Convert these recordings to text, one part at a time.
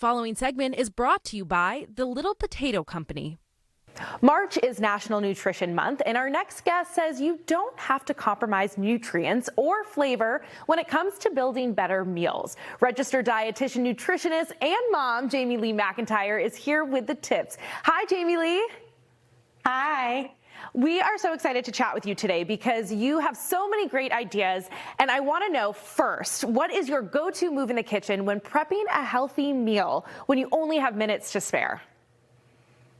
Following segment is brought to you by the Little Potato Company. March is National Nutrition Month, and our next guest says you don't have to compromise nutrients or flavor when it comes to building better meals. Registered dietitian, nutritionist, and mom Jamie Lee McIntyre is here with the tips. Hi, Jamie Lee. Hi. We are so excited to chat with you today because you have so many great ideas, and I want to know first, what is your go-to move in the kitchen when prepping a healthy meal when you only have minutes to spare?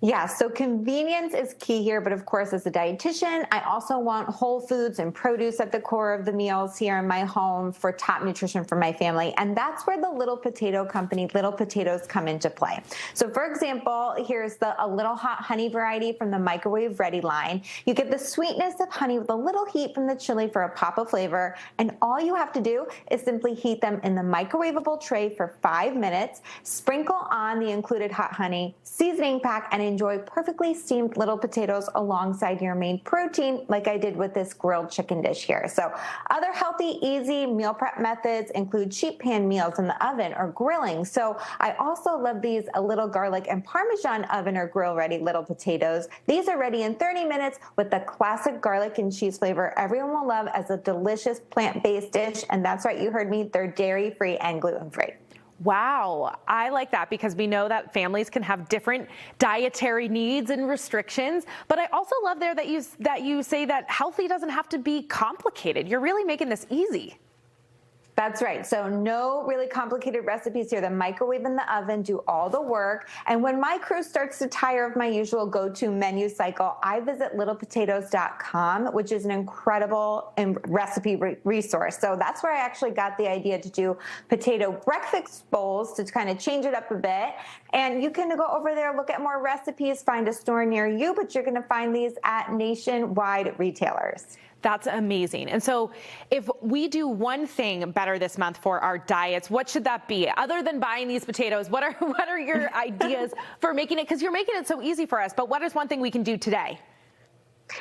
Yeah, so convenience is key here, but of course, as a dietitian, I also want whole foods and produce at the core of the meals here in my home for top nutrition for my family. And that's where the Little Potato Company, Little Potatoes, come into play. So for example, here's a little hot honey variety from the microwave ready line. You get the sweetness of honey with a little heat from the chili for a pop of flavor. And all you have to do is simply heat them in the microwavable tray for 5 minutes, sprinkle on the included hot honey, seasoning pack, and enjoy perfectly steamed little potatoes alongside your main protein, like I did with this grilled chicken dish here. So other healthy, easy meal prep methods include sheet pan meals in the oven or grilling. So I also love these a little garlic and Parmesan oven or grill ready little potatoes. These are ready in 30 minutes with the classic garlic and cheese flavor everyone will love as a delicious plant-based dish. And that's right, you heard me, they're dairy-free and gluten-free. Wow, I like that because we know that families can have different dietary needs and restrictions. But I also love there that you say that healthy doesn't have to be complicated. You're really making this easy. That's right. So no really complicated recipes here. The microwave and the oven do all the work. And when my crew starts to tire of my usual go-to menu cycle, I visit littlepotatoes.com, which is an incredible recipe resource. So that's where I actually got the idea to do potato breakfast bowls to kind of change it up a bit. And you can go over there, look at more recipes, find a store near you, but you're going to find these at nationwide retailers. That's amazing. And so if we do one thing better this month for our diets, what should that be? Other than buying these potatoes, what are your ideas for making it? Because you're making it so easy for us, but what is one thing we can do today?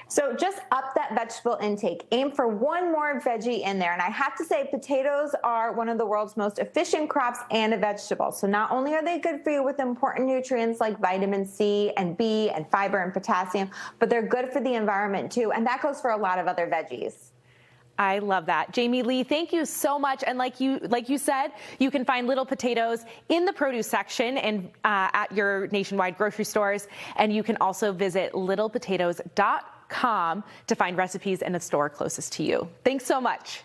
So just up that vegetable intake. Aim for one more veggie in there. And I have to say, potatoes are one of the world's most efficient crops and a vegetable. So not only are they good for you with important nutrients like vitamin C and B and fiber and potassium, but they're good for the environment too. And that goes for a lot of other veggies. I love that. Jamie Lee, thank you so much. And like you said, you can find Little Potatoes in the produce section and at your nationwide grocery stores. And you can also visit littlepotatoes.com to find recipes in a store closest to you. Thanks so much.